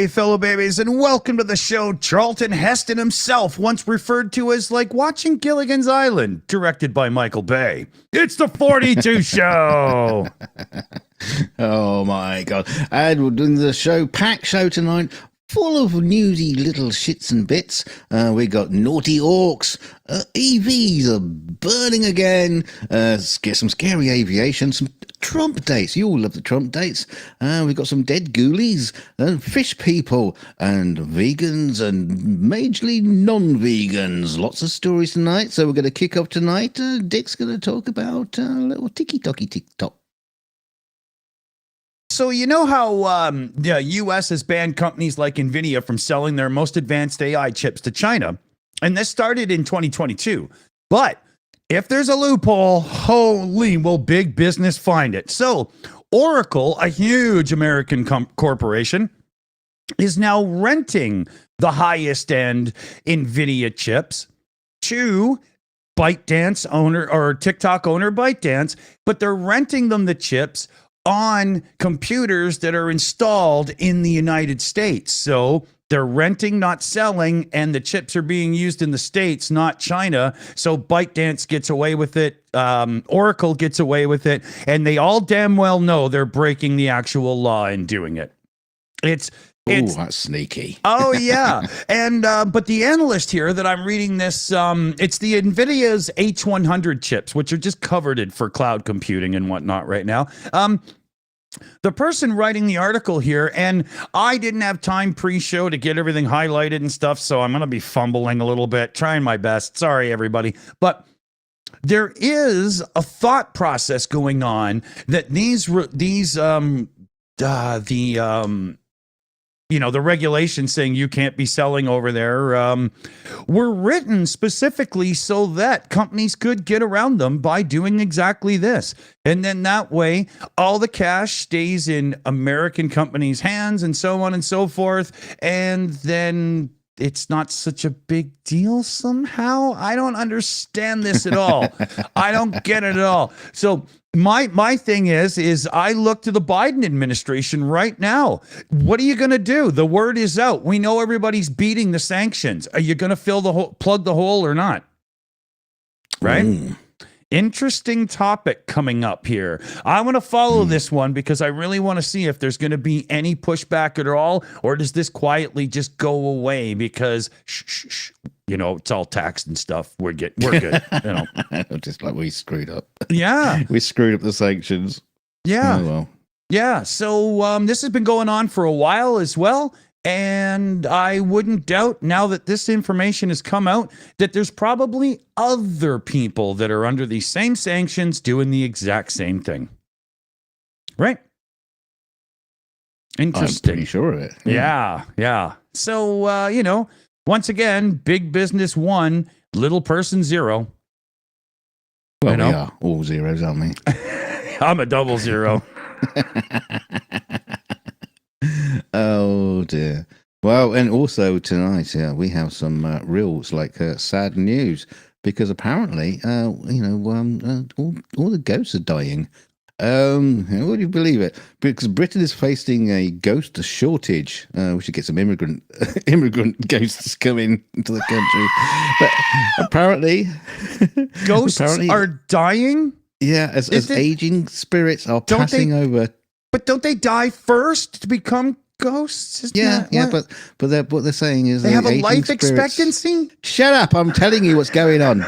fellow babies, and welcome to the show. Charlton Heston himself once referred to as like watching Gilligan's Island, directed by Michael Bay. It's the 42 show. Oh my God. And we're doing the show, packed show tonight, full of newsy little shits and bits. We got naughty orcs, EVs are burning again, some scary aviation, some Trump dates. You all love the Trump dates. We've got some dead ghoulies, fish people, and vegans, and majorly non-vegans. Lots of stories tonight. So we're going to kick off tonight. Dick's going to talk about a little ticky-tocky tick-tock. So you know how the U.S. has banned companies like Nvidia from selling their most advanced AI chips to China? And this started in 2022. But if there's a loophole, holy, will big business find it. So Oracle, a huge American corporation, is now renting the highest end Nvidia chips to ByteDance owner, or TikTok owner ByteDance, but they're renting them the chips on computers that are installed in the United States. So they're renting, not selling, and the chips are being used in the States, not China. So ByteDance gets away with it, Oracle gets away with it, and they all damn well know they're breaking the actual law in doing it. It's that's sneaky. Oh yeah. And but the analyst here that I'm reading this, it's the Nvidia's H100 chips, which are just coveted for cloud computing and whatnot right now. The person writing the article here, and I didn't have time pre-show to get everything highlighted and stuff, so I'm going to be fumbling a little bit, trying my best. Sorry, everybody. But there is a thought process going on that the regulations saying you can't be selling over there were written specifically so that companies could get around them by doing exactly this. And then that way, all the cash stays in American companies' hands and so on and so forth. And then it's not such a big deal somehow. I don't understand this at all. I don't get it at all. So my thing is I look to the Biden administration right now. What are you going to do? The word is out. We know everybody's beating the sanctions. Are you going to plug the hole or not? Right? Interesting topic coming up here. I want to follow this one because I really want to see if there's going to be any pushback at all, or does this quietly just go away because it's all taxed and stuff. We're good. Just like we screwed up. Yeah. We screwed up the sanctions. Yeah. Oh, well. Yeah. So this has been going on for a while as well. And I wouldn't doubt, now that this information has come out, that there's probably other people that are under these same sanctions doing the exact same thing. Right? Interesting. I'm pretty sure of it. Yeah. So, once again, big business 1, little person 0. Well, we are all zeros, aren't we? I'm a 00. Oh dear. Well, and also tonight, we have some real sad news, because apparently, all the ghosts are dying. Would you believe it? Because Britain is facing a ghost shortage. We should get some immigrant ghosts coming into the country. But apparently, ghosts are dying. Yeah, as aging spirits are passing over. But don't they die first to become ghosts? But what they're saying is they have a life expectancy. Shut up! I'm telling you what's going on.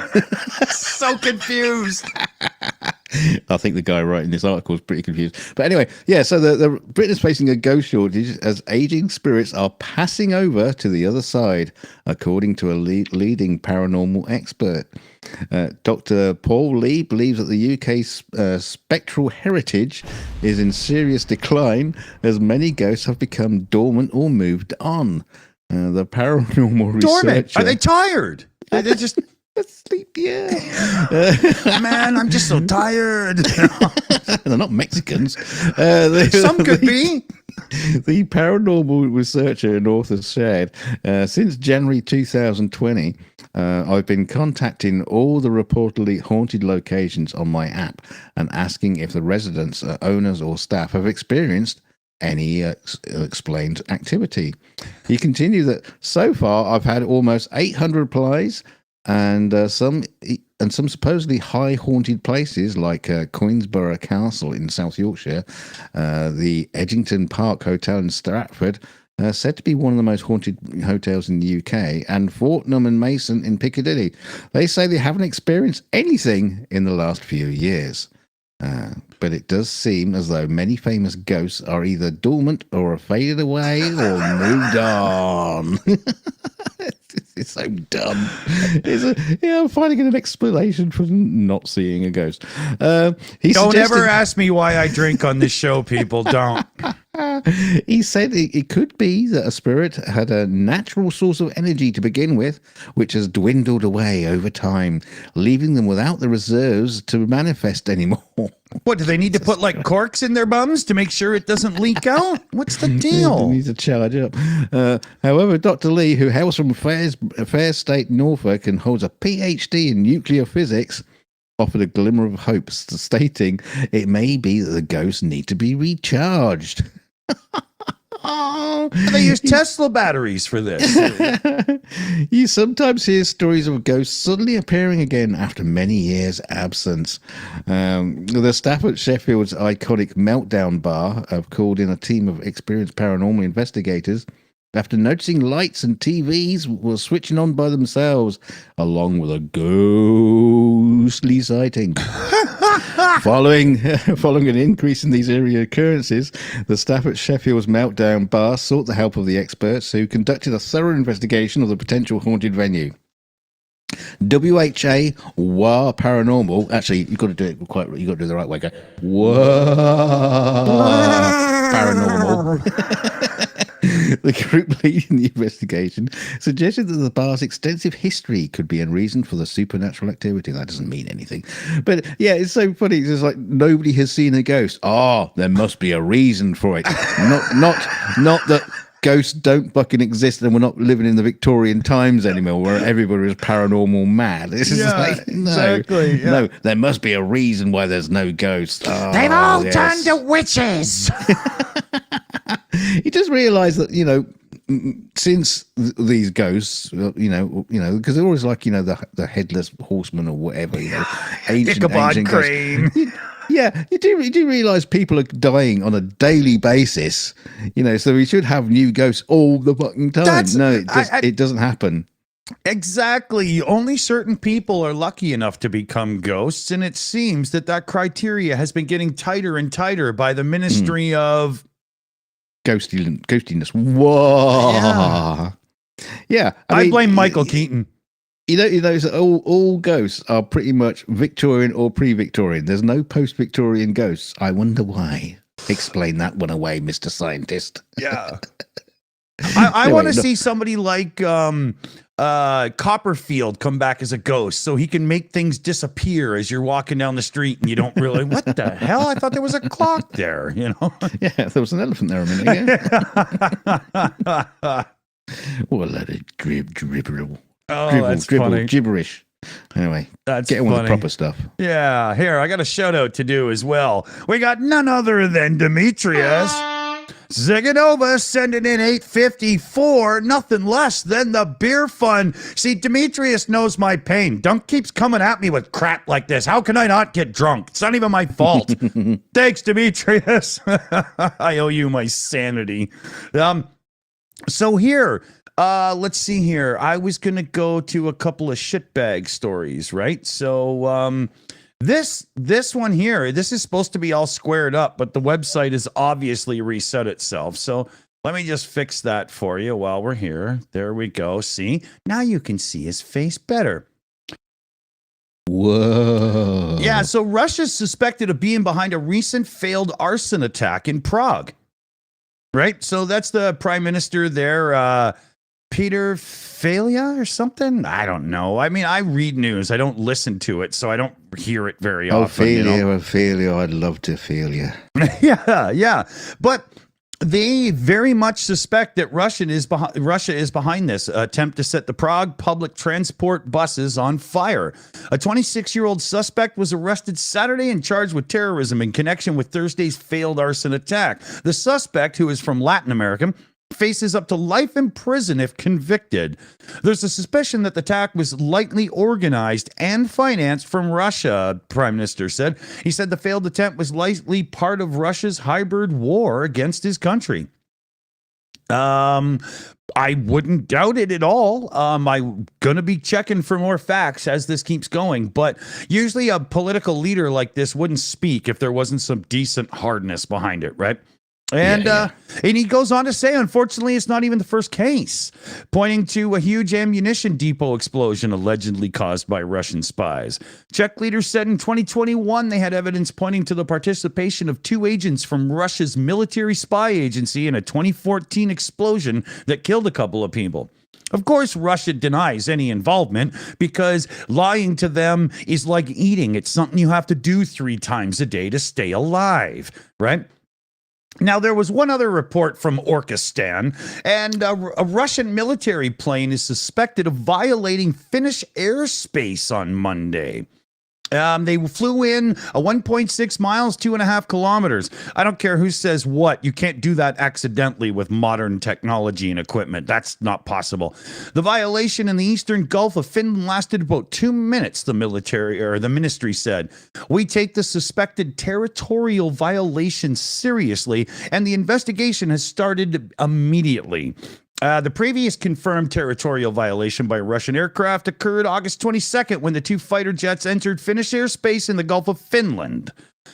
So confused. I think the guy writing this article is pretty confused. But anyway, so the Britain is facing a ghost shortage as aging spirits are passing over to the other side, according to a leading paranormal expert. Dr. Paul Lee believes that the UK's spectral heritage is in serious decline as many ghosts have become dormant or moved on. The paranormal researcher... Are they tired? They're just... Sleep, yeah. Man, I'm just so tired. They're not Mexicans. Some could be. The paranormal researcher and author shared, since January 2020, I've been contacting all the reportedly haunted locations on my app and asking if the residents, owners or staff have experienced any explained activity. He continued that so far I've had almost 800 replies, and some supposedly high haunted places like Coinsborough Castle in South Yorkshire, the Edgington Park Hotel in Stratford, said to be one of the most haunted hotels in the UK, and Fortnum and Mason in Piccadilly. They say they haven't experienced anything in the last few years. But it does seem as though many famous ghosts are either dormant or have faded away or moved on. It's so dumb. I'm finding an explanation for not seeing a ghost. Don't ever ask me why I drink on this show, people. Don't. He said it could be that a spirit had a natural source of energy to begin with, which has dwindled away over time, leaving them without the reserves to manifest anymore. What, do they need to put like corks in their bums to make sure it doesn't leak out? What's the deal? They need to charge up. However, Dr. Lee, who hails from Fair State, Norfolk, and holds a PhD in nuclear physics, offered a glimmer of hope, stating it may be that the ghosts need to be recharged. They use Tesla batteries for this. You sometimes hear stories of ghosts suddenly appearing again after many years' absence. The staff at Sheffield's iconic Meltdown Bar have called in a team of experienced paranormal investigators after noticing lights and TVs were switching on by themselves, along with a ghostly sighting. Following an increase in these eerie occurrences, the staff at Sheffield's Meltdown Bar sought the help of the experts, who conducted a thorough investigation of the potential haunted venue. WHA WA Paranormal. Actually, you've got to do it you've got to do it the right way. Go WA Paranormal. The group leading the investigation suggested that the bar's extensive history could be a reason for the supernatural activity. That doesn't mean anything. But yeah, it's so funny. It's just like nobody has seen a ghost. Oh, there must be a reason for it. Not that ghosts don't fucking exist and we're not living in the Victorian times anymore where everybody was paranormal mad. This is like, no, exactly, yeah. No, there must be a reason why there's no ghosts. Oh, they've all turned to witches. You just realise that, since these ghosts, because they're always like, the headless horseman or whatever, ancient crane. Yeah, you do realise people are dying on a daily basis, so we should have new ghosts all the fucking time. It doesn't happen. Exactly. Only certain people are lucky enough to become ghosts, and it seems that criteria has been getting tighter and tighter by the Ministry of Ghostiness. Whoa. Yeah. I blame Michael Keaton. All ghosts are pretty much Victorian or pre-Victorian. There's no post-Victorian ghosts. I wonder why. Explain that one away, Mr. Scientist. Yeah. I want to see somebody like Copperfield come back as a ghost so he can make things disappear as you're walking down the street and you don't really, what the hell? I thought there was a clock there, Yeah, there was an elephant there a minute ago. What a lot of gibberish. Anyway, get on with the proper stuff. Yeah, here, I got a shout out to do as well. We got none other than Demetrius Ziganova sending in $8.54, nothing less than the beer fund. See, Demetrius knows my pain. Dunk keeps coming at me with crap like this. How can I not get drunk? It's not even my fault. Thanks, Demetrius. I owe you my sanity. So here, let's see here. I was going to go to a couple of shitbag stories, right? So, this one here, this is supposed to be all squared up, but the website has obviously reset itself. So let me just fix that for you while we're here. There we go. See? Now you can see his face better. Whoa. Yeah, so Russia's suspected of being behind a recent failed arson attack in Prague. Right? So that's the prime minister there, Peter Falia or something? I don't know. I mean, I read news. I don't listen to it, so I don't hear it very often. Failure, I'd love to fail you. Yeah. But They very much suspect that Russia is behind this attempt to set the Prague public transport buses on fire. A 26-year-old suspect was arrested Saturday and charged with terrorism in connection with Thursday's failed arson attack. The suspect, who is from Latin America, faces up to life in prison if convicted. There's a suspicion that the attack was likely organized and financed from Russia, Prime Minister said. He said the failed attempt was likely part of Russia's hybrid war against his country. I wouldn't doubt it at all. I'm going to be checking for more facts as this keeps going, but usually a political leader like this wouldn't speak if there wasn't some decent hardness behind it, right? And and he goes on to say, unfortunately, it's not even the first case, pointing to a huge ammunition depot explosion allegedly caused by Russian spies. Czech leaders said in 2021 they had evidence pointing to the participation of 2 agents from Russia's military spy agency in a 2014 explosion that killed a couple of people. Of course, Russia denies any involvement because lying to them is like eating. It's something you have to do 3 times a day to stay alive, right? Now, there was one other report from Orkistan, and a Russian military plane is suspected of violating Finnish airspace on Monday. They flew in 1.6 miles, 2.5 kilometers. I don't care who says what. You can't do that accidentally with modern technology and equipment. That's not possible. The violation in the eastern Gulf of Finland lasted about 2 minutes, the ministry said. We take the suspected territorial violation seriously, and the investigation has started immediately. The previous confirmed territorial violation by Russian aircraft occurred August 22nd when the 2 fighter jets entered Finnish airspace in the Gulf of Finland.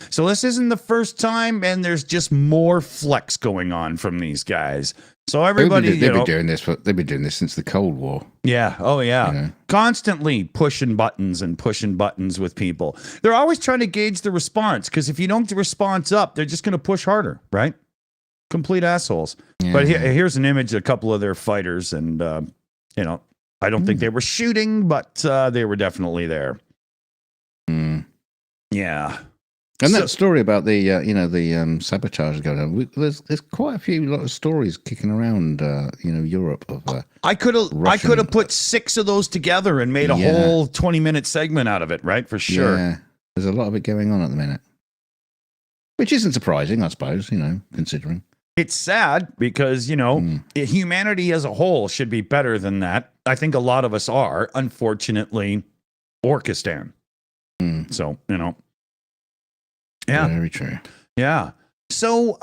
So this isn't the first time, and there's just more flex going on from these guys. So everybody, they've been doing this. They've been doing this since the Cold War. Yeah. Oh, yeah. You know? Constantly pushing buttons with people. They're always trying to gauge the response, because if you don't response up, they're just going to push harder, right? Complete assholes. Yeah. But here's an image of a couple of their fighters, and I don't think they were shooting, but they were definitely there. Yeah. And that story about the sabotage going on. There's quite a lot of stories kicking around Europe of. I could have put 6 of those together and made a whole 20-minute segment out of it, right? For sure. Yeah. There's a lot of it going on at the minute, which isn't surprising, I suppose. Considering. It's sad because, humanity as a whole should be better than that. I think a lot of us are, unfortunately, Orkistan. So, Yeah. Very true. Yeah. So,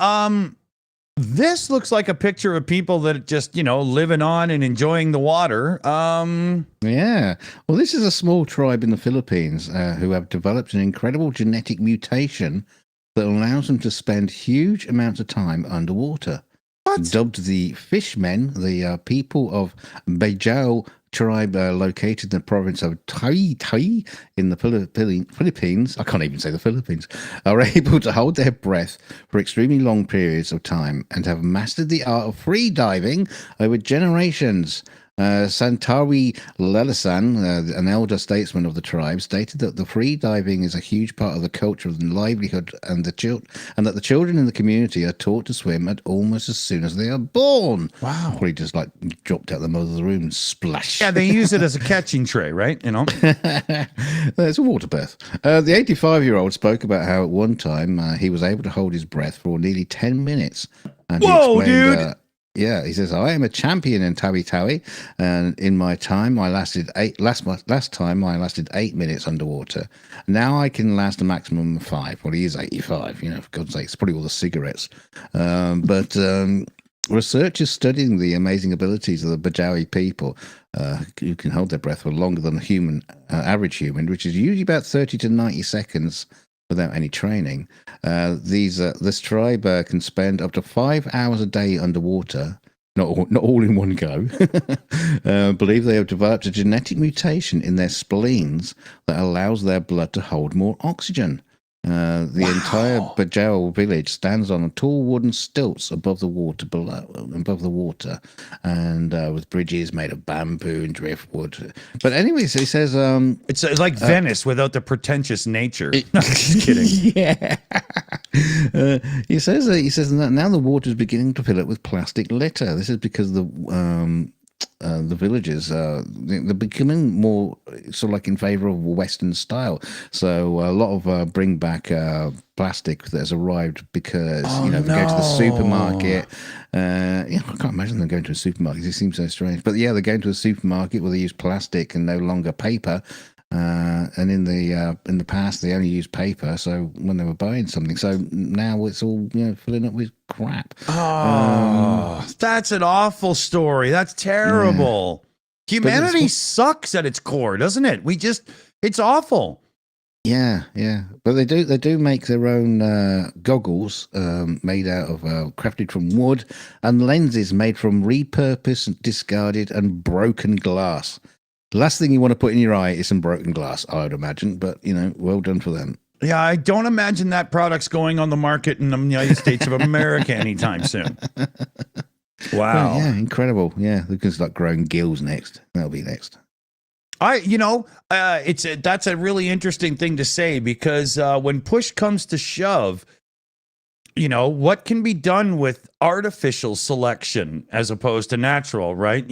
this looks like a picture of people that just, living on and enjoying the water. Yeah. Well, this is a small tribe in the Philippines who have developed an incredible genetic mutation that allows them to spend huge amounts of time underwater. What? Dubbed the fishmen, the people of Bajau tribe located in the province of Tues in the Philippines, I can't even say the Philippines, are able to hold their breath for extremely long periods of time and have mastered the art of free diving over generations. Santawi Lelasan, an elder statesman of the tribe, stated that the free diving is a huge part of the culture and livelihood, and that the children in the community are taught to swim at almost as soon as they are born. Wow! Probably just like dropped out the middle of the room and splash. Yeah, they use it as a catching tray, right? It's a water birth. The 85-year-old spoke about how at one time he was able to hold his breath for nearly 10 minutes. And whoa, dude! Yeah, he says, I am a champion in Tawi Tawi, and in my time, last time I lasted 8 minutes underwater. Now I can last a maximum of 5. Well, he is 85, for God's sake, it's probably all the cigarettes. But researchers studying the amazing abilities of the Bajawi people who can hold their breath for longer than a average human, which is usually about 30 to 90 seconds, without any training. This tribe can spend up to 5 hours a day underwater, not all in one go. Believe they have developed a genetic mutation in their spleens that allows their blood to hold more oxygen. The entire Bajau village stands on tall wooden stilts above the water, and with bridges made of bamboo and driftwood. But anyways, he says it's like Venice without the pretentious nature. Just kidding. Yeah. He says that now the water is beginning to fill up with plastic litter. This is because the villages they're becoming more sort of like in favor of Western style. So a lot of bring back plastic that has arrived because they go to the supermarket. I can't imagine them going to a supermarket. It seems so strange. But yeah, they're going to a supermarket where they use plastic and no longer paper. And in the past, they only used paper. So when they were buying something, so now it's all filling up with crap. Oh, that's an awful story. That's terrible. Yeah. Humanity sucks at its core, doesn't it? It's awful. Yeah. But they do make their own goggles made out of crafted from wood, and lenses made from repurposed, discarded, and broken glass. The last thing you want to put in your eye is some broken glass, I would imagine. But, well done for them. Yeah, I don't imagine that product's going on the market in the United States of America anytime soon. Wow. Yeah, incredible. Yeah, they're going to start growing gills next. That'll be next. That's a really interesting thing to say because when push comes to shove, what can be done with artificial selection as opposed to natural, right? I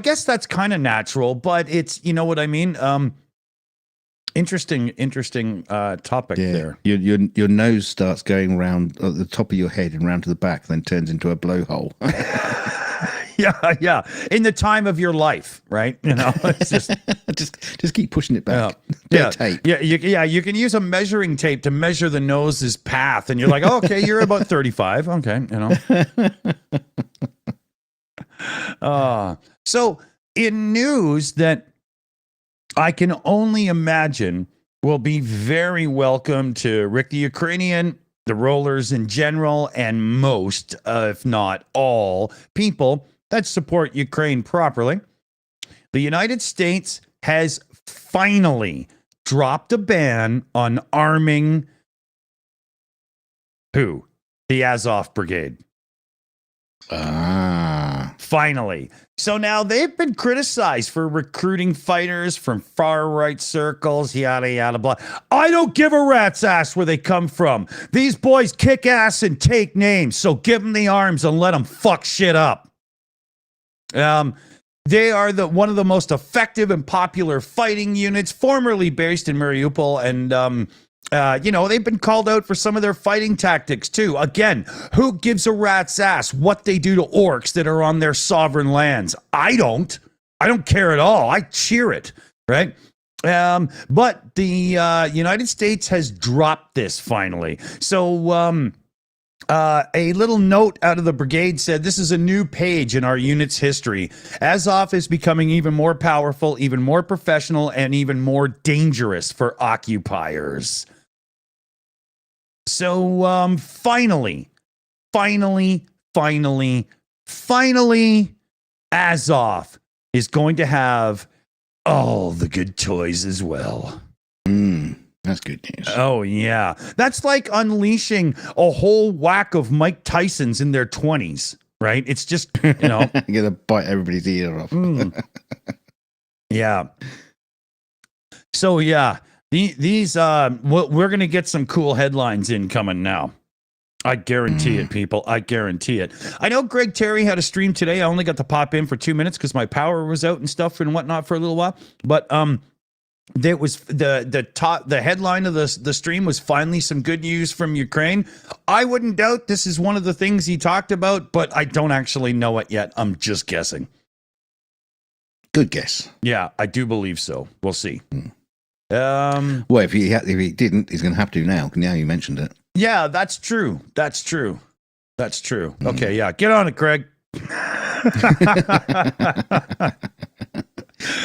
guess that's kind of natural, but it's, what I mean? Interesting topic there. Your nose starts going around at the top of your head and round to the back, then turns into a blowhole. Yeah. In the time of your life, right? It's just keep pushing it back. Yeah. Tape. You can use a measuring tape to measure the nose's path, and you're like, oh, okay, you're about 35. Okay, So in news that I can only imagine will be very welcome to Rick the Ukrainian, the rollers in general, and most, if not all, people that support Ukraine properly. The United States has finally dropped a ban on arming who? The Azov Brigade. Finally. So now they've been criticized for recruiting fighters from far right circles, yada, yada, blah. I don't give a rat's ass where they come from. These boys kick ass and take names, so give them the arms and let them fuck shit up. They are one of the most effective and popular fighting units, formerly based in Mariupol, and they've been called out for some of their fighting tactics too. Again, who gives a rat's ass what they do to orcs that are on their sovereign lands? I don't care at all. I cheer it, right? But the United States has dropped this finally. So a little note out of the brigade said, this is a new page in our unit's history. Azov is becoming even more powerful, even more professional, and even more dangerous for occupiers. So finally, Azov is going to have all the good toys as well. That's good news. Oh, yeah. That's like unleashing a whole whack of Mike Tysons in their 20s, right? It's just, You're going to bite everybody's ear off. Yeah. So, yeah, these we're going to get some cool headlines incoming now. I guarantee it, people. I guarantee it. I know Greg Terry had a stream today. I only got to pop in for 2 minutes because my power was out and stuff and whatnot for a little while. But there was the headline of the stream was finally some good news from Ukraine. I wouldn't doubt this is one of the things he talked about, but I don't actually know it yet. I'm just guessing. Good guess. Yeah, I do believe so. We'll see. Well, if he didn't, he's going to have to now. Now you mentioned it. Yeah, that's true. Okay, yeah, get on it, Greg.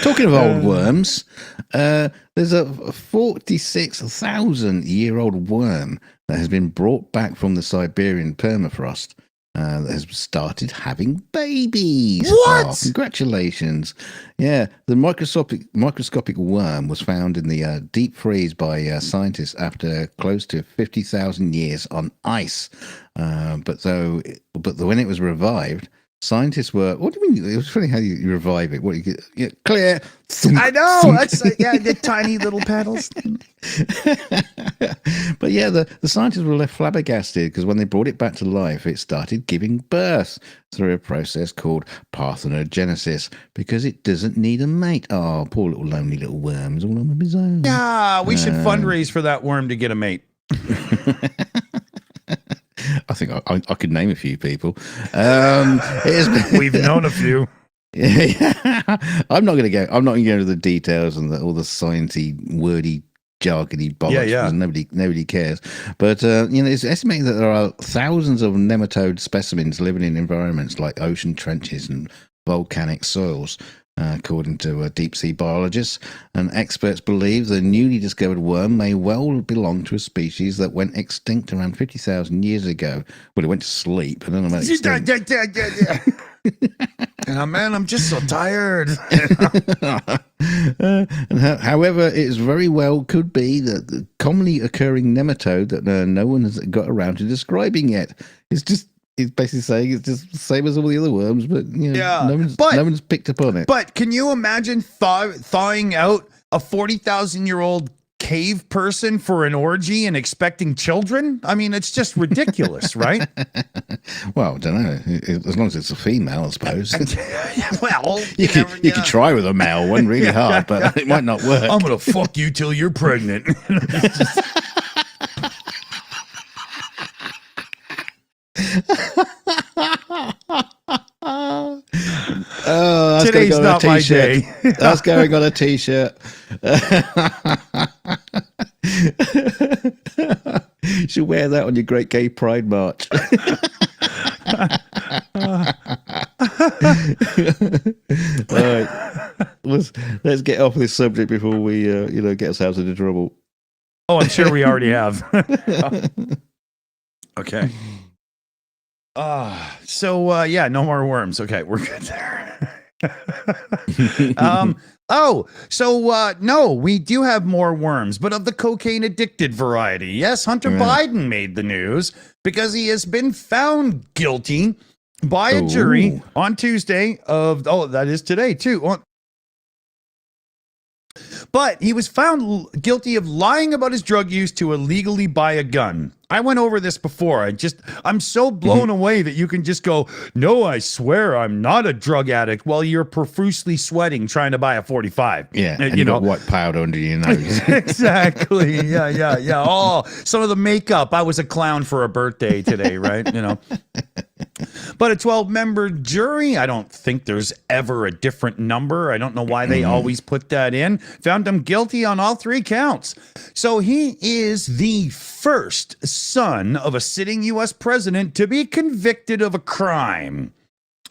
Talking of old worms, there's a 46,000-year-old worm that has been brought back from the Siberian permafrost that has started having babies. What? Oh, congratulations. Yeah, the microscopic worm was found in the deep freeze by scientists after close to 50,000 years on ice. But when it was revived, scientists were. What do you mean? It was funny how you revive it. What you get? Yeah, clear. Thunk, I know. thunk. That's the tiny little paddles. But yeah, the scientists were left flabbergasted because when they brought it back to life, it started giving birth through a process called parthenogenesis because it doesn't need a mate. Oh, poor little lonely little worms all on his own. Yeah, we should fundraise for that worm to get a mate. I think I could name a few people. We've known a few. Yeah. I'm not going to go into the details and all the sciencey, wordy, jargony bollocks. Yeah. Because nobody cares. But it's estimated that there are thousands of nematode specimens living in environments like ocean trenches and volcanic soils. According to deep sea biologists, and experts believe the newly discovered worm may well belong to a species that went extinct around 50,000 years ago. Well, it went to sleep and then it went extinct. Oh, man, I'm just so tired. However, it very well could be that the commonly occurring nematode that no one has got around to describing yet. He's basically saying it's just the same as all the other worms, but no one's picked up on it. But can you imagine thawing out a 40,000-year-old cave person for an orgy and expecting children? I mean, it's just ridiculous, right? Well, I don't know. As long as it's a female, I suppose. Well, you could try with a male one really hard, but it might not work. I'm gonna fuck you till you're pregnant. Oh, today's not my day. That's going on a t-shirt. You should wear that on your Great Gay Pride March. All right, let's get off this subject before we get ourselves into trouble. Oh, I'm sure we already have. Okay. No more worms. Okay, we're good there. No, we do have more worms, but of the cocaine addicted variety. Yes, Hunter Biden made the news because he has been found guilty by a jury on Tuesday that is today too. But he was found guilty of lying about his drug use to illegally buy a gun. I went over this before. I'm so blown away that you can just go, no, I swear I'm not a drug addict while you're profusely sweating trying to buy a 45. Yeah, and you got white powder under your nose. Exactly. Yeah. Oh, some of the makeup. I was a clown for a birthday today, right? But a 12-member jury, I don't think there's ever a different number. I don't know why they always put that in. Found him guilty on all 3 counts. So he is the first son of a sitting U.S. president to be convicted of a crime.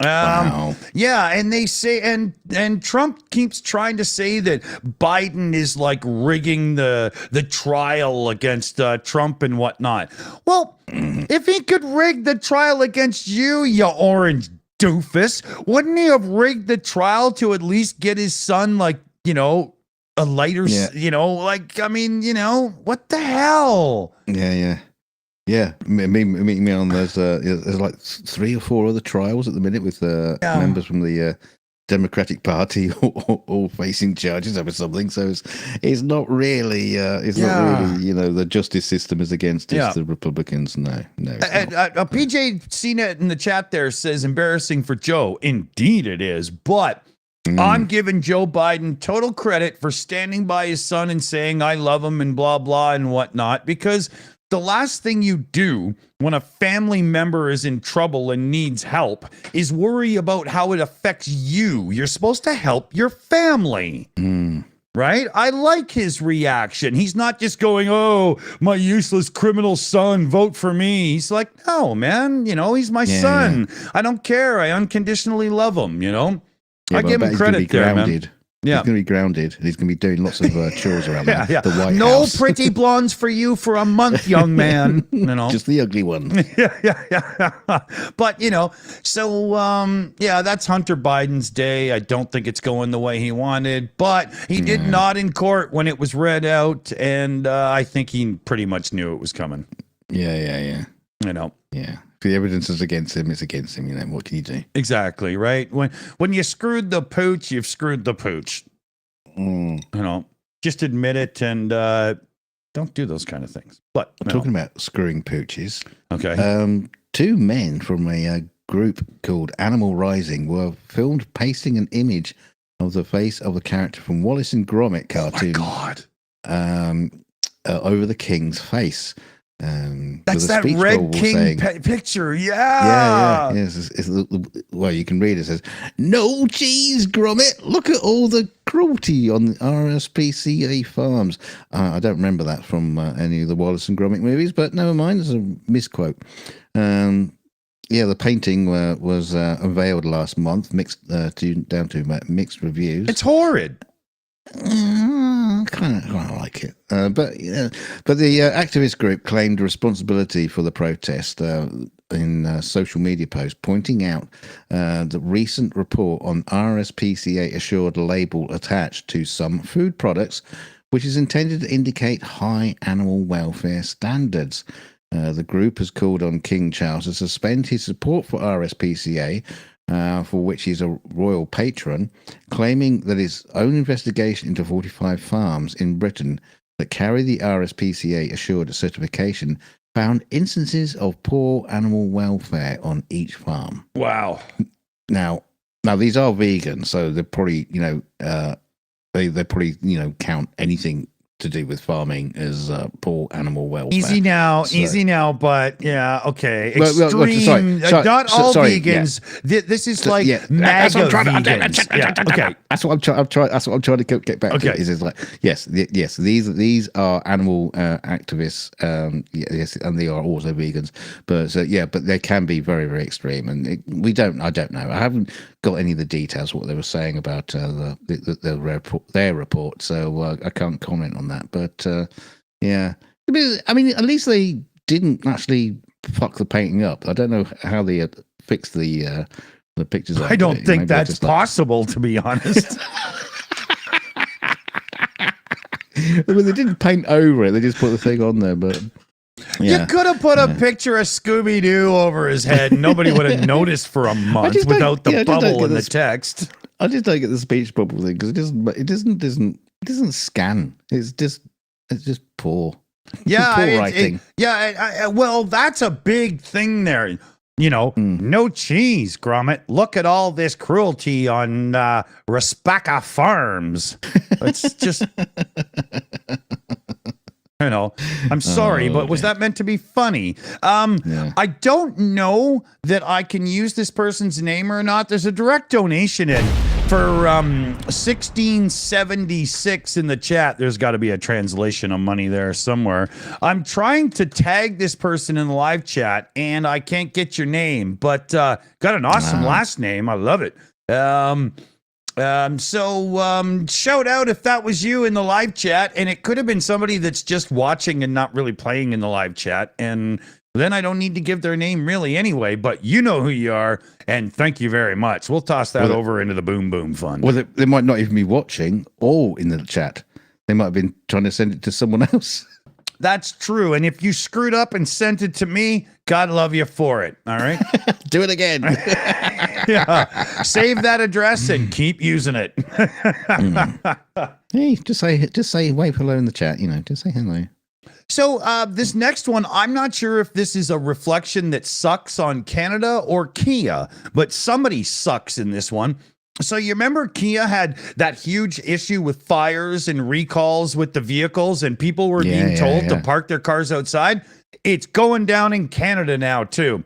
Wow. Yeah, and they say, and Trump keeps trying to say that Biden is like rigging the trial against Trump and whatnot. Well, if he could rig the trial against you, you orange doofus, wouldn't he have rigged the trial to at least get his son, like, a lighter, what the hell? Yeah, me on those. There's like 3 or 4 other trials at the minute with members from the Democratic Party all facing charges over something. So it's not really the justice system is against us, the Republicans. No. PJ CNET in the chat there says embarrassing for Joe. Indeed, it is, but. I'm giving Joe Biden total credit for standing by his son and saying I love him and blah blah and whatnot, because the last thing you do when a family member is in trouble and needs help is worry about how it affects you. You're supposed to help your family. Right? I like his reaction. He's not just going, oh, my useless criminal son, vote for me. He's like, no, man, he's my son. Yeah. I don't care. I unconditionally love him, I give him credit there, man. Yeah. He's going to be grounded. And he's going to be doing lots of chores around the White House. No pretty blondes for you for a month, young man. Just the ugly one. Yeah. But, that's Hunter Biden's day. I don't think it's going the way he wanted, but he did nod in court when it was read out, and I think he pretty much knew it was coming. Yeah. Yeah. If the evidence is against him, it's against him. You know, what can you do? Exactly, right? When you screwed the pooch, you've screwed the pooch. You know, just admit it and don't do those kind of things. But talking about screwing pooches, okay. 2 men from a group called Animal Rising were filmed pasting an image of the face of a character from Wallace and Gromit cartoon. Oh my God. Over the king's face. That's that Red King picture. Yeah. Well, you can read it. It says, "No cheese, Gromit. Look at all the cruelty on the RSPCA farms." I don't remember that from any of the Wallace and Gromit movies, but never mind. It's a misquote. The painting was unveiled last month, down to mixed reviews. It's horrid. Kind of like it, but the activist group claimed responsibility for the protest in a social media post, pointing out the recent report on RSPCA assured label attached to some food products, which is intended to indicate high animal welfare standards. The group has called on King Charles to suspend his support for RSPCA, for which he's a royal patron, claiming that his own investigation into 45 farms in Britain that carry the RSPCA assured certification found instances of poor animal welfare on each farm. Wow. Now these are vegan, so they're probably, they probably, count anything to do with farming as poor animal welfare. Easy now, but yeah, okay. Extreme. Not all vegans. Yeah. This is like MAGA vegans. Okay, that's what I'm trying to get back to. Is like yes, these are animal activists. Yes, and they are also vegans. But they can be very, very extreme, and I don't know. I haven't got any of the details of what they were saying about their report, so I can't comment on that. But I mean, at least they didn't actually fuck the painting up. I don't know how they fixed the pictures. I don't think that's possible, to be honest. Well, they didn't paint over it; they just put the thing on there. But you could have put a picture of Scooby-Doo over his head, and nobody would have noticed for a month without the bubble in the text. I just don't get the speech bubble thing because it doesn't scan. It's just poor. Yeah, poor writing. Well, that's a big thing there. No cheese, Gromit. Look at all this cruelty on Respaka Farms. It's just, I'm sorry, but was that meant to be funny? I don't know that I can use this person's name or not. There's a direct donation in for 1676 in the chat. There's got to be a translation of money there somewhere. I'm trying to tag this person in the live chat, and I can't get your name, but got an awesome last name. I love it. Shout out if that was you in the live chat, and it could have been somebody that's just watching and not really playing in the live chat, and then I don't need to give their name really anyway, but you know who you are, and thank you very much. We'll toss that over into the Boom Boom Fund. Well, they might not even be watching or in the chat. They might have been trying to send it to someone else. That's true, and if you screwed up and sent it to me, God love you for it, all right? Do it again. Save that address and keep using it. Hey, just say wave hello in the chat, just say hello. So this next one, I'm not sure if this is a reflection that sucks on Canada or Kia, but somebody sucks in this one. So you remember Kia had that huge issue with fires and recalls with the vehicles, and people were being told to park their cars outside? It's going down in Canada now, too.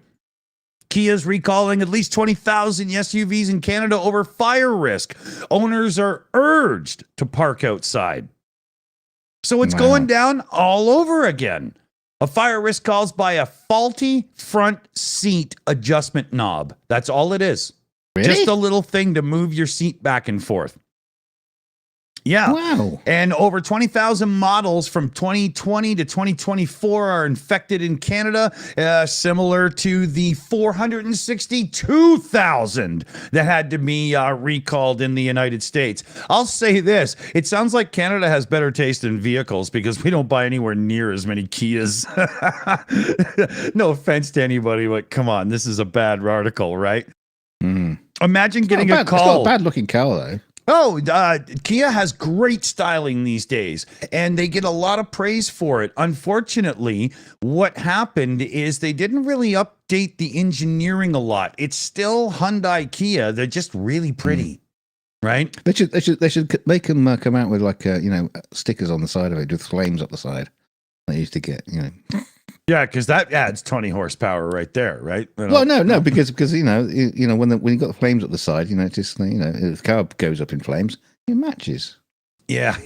Kia's recalling at least 20,000 SUVs in Canada over fire risk. Owners are urged to park outside. So it's going down all over again. A fire risk caused by a faulty front seat adjustment knob. That's all it is. Really? Just a little thing to move your seat back and forth. Yeah. Wow. And over 20,000 models from 2020 to 2024 are infected in Canada, similar to the 462,000 that had to be recalled in the United States. I'll say this. It sounds like Canada has better taste in vehicles because we don't buy anywhere near as many Kias. No offense to anybody, but come on, this is a bad article, right? Imagine getting a call. It's not a bad-looking car, though. Oh, Kia has great styling these days, and they get a lot of praise for it. Unfortunately, what happened is they didn't really update the engineering a lot. It's still Hyundai Kia. They're just really pretty, right? They should make them come out with like stickers on the side of it with flames up the side. They used to get, Yeah, because that adds 20 horsepower right there, right? Well, no, because when you got the flames up the side, it's just if the car goes up in flames, it matches. Yeah.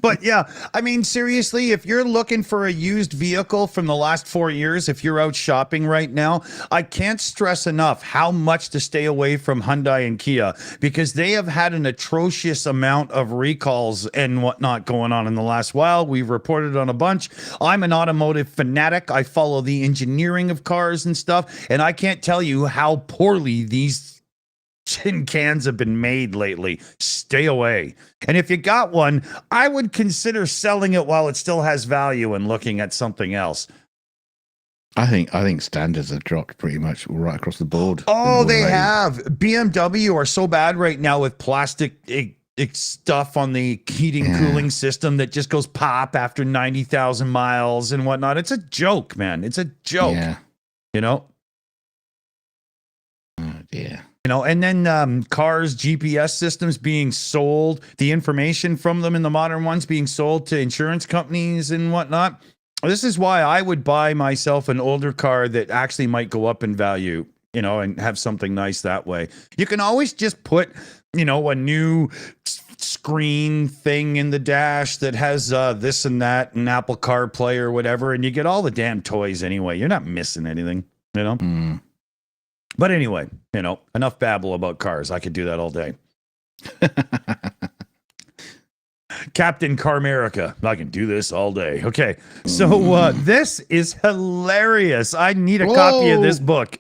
But yeah, I mean, seriously, if you're looking for a used vehicle from the last 4 years, if you're out shopping right now, I can't stress enough how much to stay away from Hyundai and Kia because they have had an atrocious amount of recalls and whatnot going on in the last while. We've reported on a bunch. I'm an automotive fanatic. I follow the engineering of cars and stuff, and I can't tell you how poorly these tin cans have been made lately. Stay away. And if you got one, I would consider selling it while it still has value and looking at something else. I think standards have dropped pretty much right across the board. Oh, they have. BMW are so bad right now with plastic stuff on the heating cooling system that just goes pop after 90,000 miles and whatnot. It's a joke, man. It's a joke. Yeah. Oh, dear. And then cars, GPS systems being sold, the information from them in the modern ones being sold to insurance companies and whatnot. This is why I would buy myself an older car that actually might go up in value, and have something nice that way. You can always just put, a new screen thing in the dash that has this and that and Apple CarPlay or whatever, and you get all the damn toys anyway. You're not missing anything, But anyway, enough babble about cars. I could do that all day. Captain Carmerica. I can do this all day. Okay. So this is hilarious. I need a copy of this book.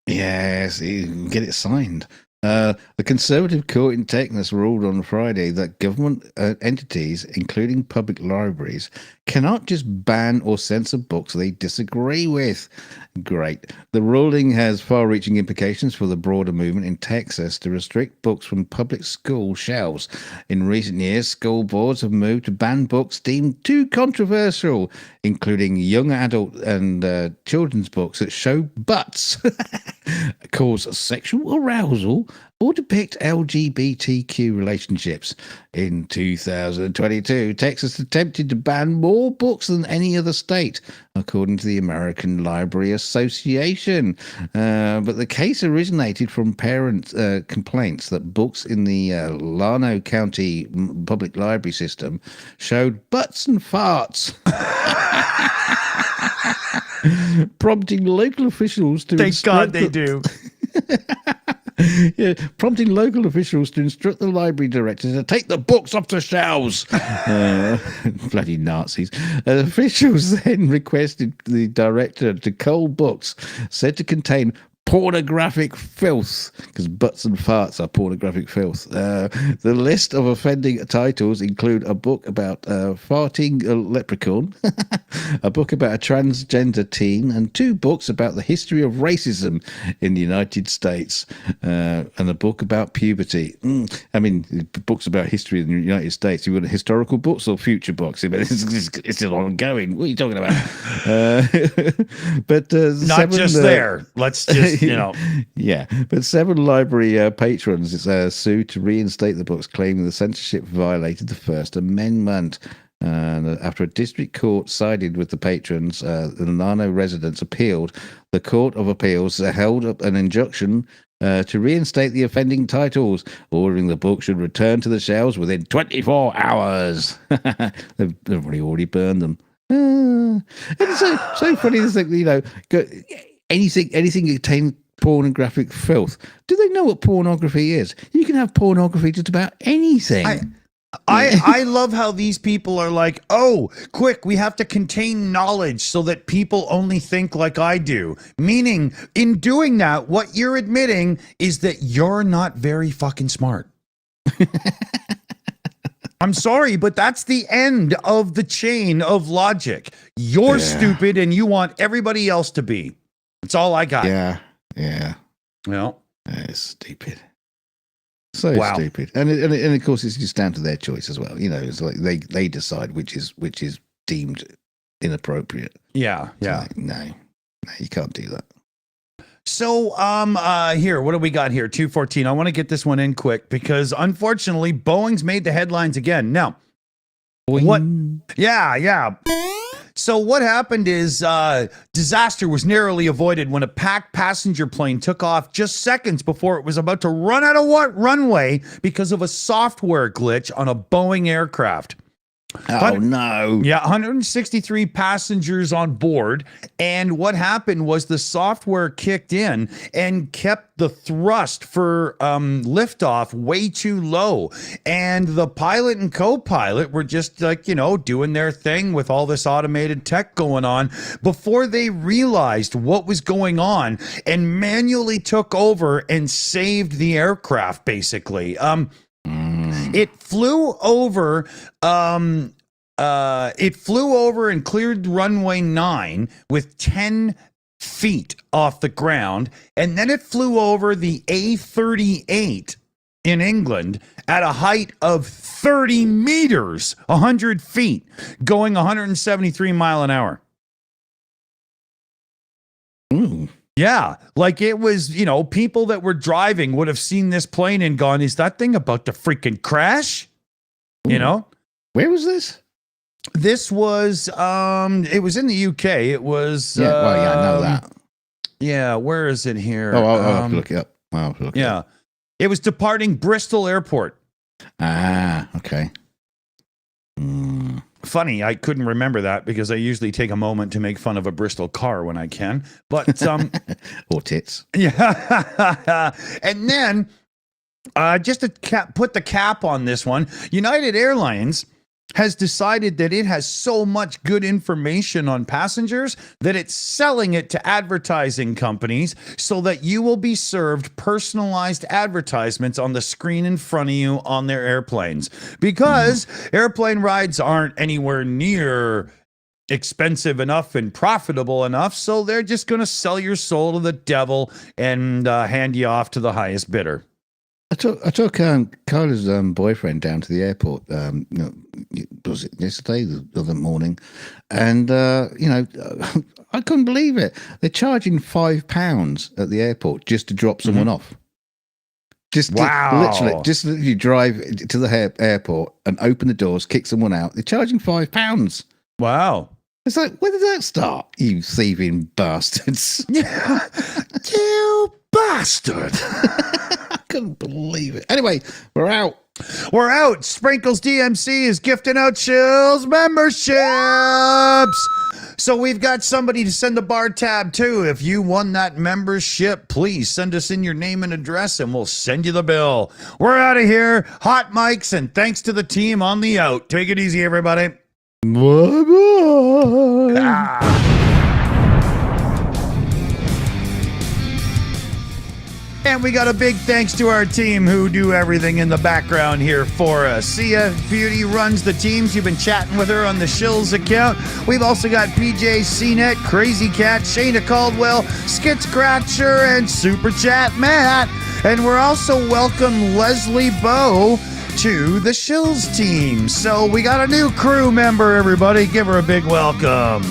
Yes, you can get it signed. The Conservative Court in Texas ruled on Friday that government entities, including public libraries, cannot just ban or censor books they disagree with. Great. The ruling has far-reaching implications for the broader movement in Texas to restrict books from public school shelves. In recent years, school boards have moved to ban books deemed too controversial, including young adult and children's books that show butts, cause sexual arousal, or depict LGBTQ relationships. In 2022, Texas attempted to ban more books than any other state, according to the American Library Association. But the case originated from parent complaints that books in the Llano County Public Library system showed butts and farts. Prompting local officials to Thank God they do. Prompting local officials to instruct the library director to take the books off the shelves. Bloody Nazis. Officials then requested the director to cull books said to contain pornographic filth, because butts and farts are pornographic filth. The list of offending titles include a book about farting a leprechaun, a book about a transgender teen, and 2 books about the history of racism in the United States, and a book about puberty. I mean, books about history in the United States. You want historical books or future books? I mean, it's still ongoing. What are you talking about? But not just there. Let's just Yeah, but 7 library patrons sued to reinstate the books, claiming the censorship violated the First Amendment. And after a district court sided with the patrons, the Llano residents appealed. The Court of Appeals held up an injunction to reinstate the offending titles, ordering the book should return to the shelves within 24 hours. They've already burned them. It's so funny. This thing, anything contain pornographic filth. Do they know what pornography is? You can have pornography just about anything. I love how these people are like, oh, quick, we have to contain knowledge so that people only think like I do. Meaning, in doing that, what you're admitting is that you're not very fucking smart. I'm sorry, but that's the end of the chain of logic. You're stupid and you want everybody else to be. That's all I got. Yeah. Well, it's stupid. So stupid, and of course it's just down to their choice as well. You know, it's like they decide which is deemed inappropriate. Yeah. Like, no, you can't do that. So, here, what do we got here? 214. I want to get this one in quick because unfortunately, Boeing's made the headlines again. Now, what? Yeah. So what happened is disaster was narrowly avoided when a packed passenger plane took off just seconds before it was about to run out of runway because of a software glitch on a Boeing aircraft. Oh, no. Yeah, 163 passengers on board. And what happened was the software kicked in and kept the thrust for liftoff way too low. And the pilot and co-pilot were just like, doing their thing with all this automated tech going on before they realized what was going on and manually took over and saved the aircraft, basically. It flew over. It flew over and cleared runway 9 with 10 feet off the ground, and then it flew over the A38 in England at a height of 30 meters, 100 feet, going 173 mile an hour. Ooh. Yeah, like it was, people that were driving would have seen this plane and gone, is that thing about to freaking crash? Ooh. Where was this? This was, it was in the UK. It was, I know that. Yeah, where is it here? I'll have to look it up. It was departing Bristol Airport. Ah, okay. Funny, I couldn't remember that because I usually take a moment to make fun of a Bristol car when I can. But or tits. Yeah. And then just to put the cap on this one, United Airlines has decided that it has so much good information on passengers that it's selling it to advertising companies so that you will be served personalized advertisements on the screen in front of you on their airplanes, because airplane rides aren't anywhere near expensive enough and profitable enough, so they're just going to sell your soul to the devil and hand you off to the highest bidder. I took Kyla's boyfriend down to the airport. Was it yesterday, the other morning? And I couldn't believe it. They're charging £5 at the airport just to drop someone off. Literally drive to the airport and open the doors, kick someone out. They're charging £5. Wow. It's like, when did that start? You thieving bastards! Yeah, you bastard. I couldn't believe it. Anyway, we're out. We're out. Sprinkles DMC is gifting out Shills memberships. So we've got somebody to send a bar tab to. If you won that membership, please send us in your name and address and we'll send you the bill. We're out of here. Hot mics, and thanks to the team on the out. Take it easy, everybody. Bye-bye. And we got a big thanks to our team who do everything in the background here for us. Sia Beauty runs the teams. You've been chatting with her on the Shills account. We've also got PJ CNET, Crazy Cat, Shayna Caldwell, Skit Scratcher, and Super Chat Matt. And we're also welcome Leslie Bowe to the Shills team. So we got a new crew member, everybody. Give her a big welcome.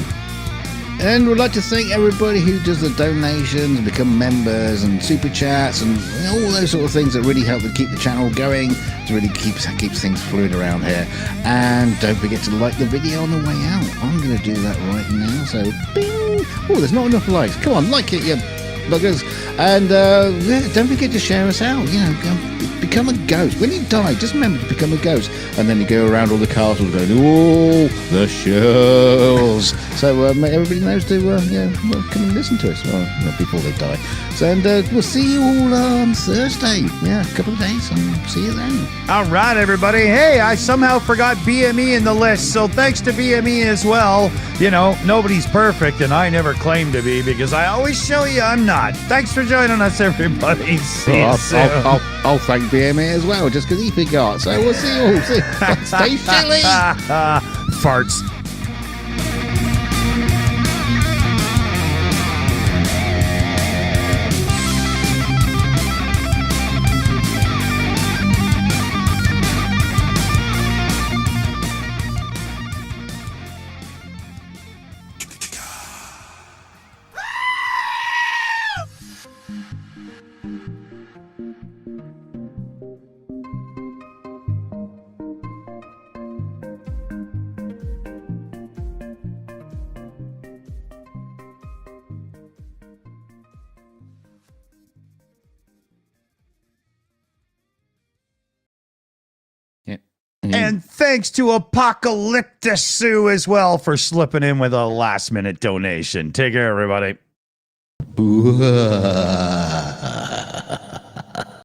And we'd like to thank everybody who does the donations and become members and super chats and all those sort of things that really help to keep the channel going, to really keeps things fluid around here. And don't forget to like the video on the way out. I'm going to do that right now. So, bing! Oh, there's not enough likes. Come on, like it, you buggers. And don't forget to share us out. Become a ghost. When you die, just remember to become a ghost. And then you go around all the castles going, oh, the Shills. So everybody knows to come and listen to us before they die. So, and we'll see you all on Thursday. Yeah, a couple of days. And see you then. All right, everybody. Hey, I somehow forgot BME in the list, so thanks to BME as well. Nobody's perfect, and I never claim to be because I always show you I'm not. Thanks for joining us, everybody. See you soon. I'll thank BME as well, just because he forgot. So we'll see you all. Stay silly. Farts. And thanks to Apocalyptus Sue as well for slipping in with a last-minute donation. Take care, everybody. Ooh.